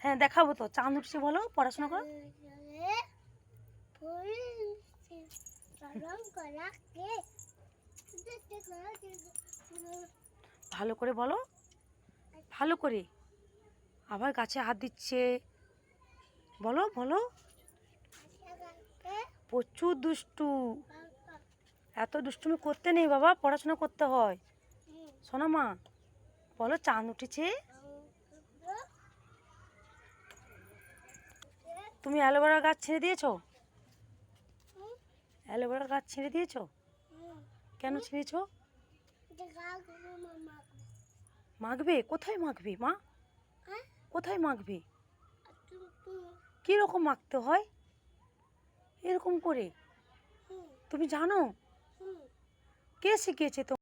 হ্যাঁ দেখাবো তো। চাঁদ উঠছে বলো, পড়াশোনা করো। ভালো করে বলো, ভালো করে। আবার গাছে হাত দিচ্ছে, বলো বলো। প্রচুর দুষ্টু। এত দুষ্টুমি করতে নেই বাবা, পড়াশোনা করতে হয়। শোনো মা, বলো চাঁদ উঠেছে। তুমি অ্যালোভেরা গাছ ছেড়ে দিয়েছো? অ্যালোভেরা গাছ ছেড়ে দিয়েছো? কেন ছেড়েছো? মাখবে? কোথায় মাখবে মা? কোথায় মাখবে? কীরকম মাখতে হয়? এরকম করে? তুমি জানো? কে শিখিয়েছে?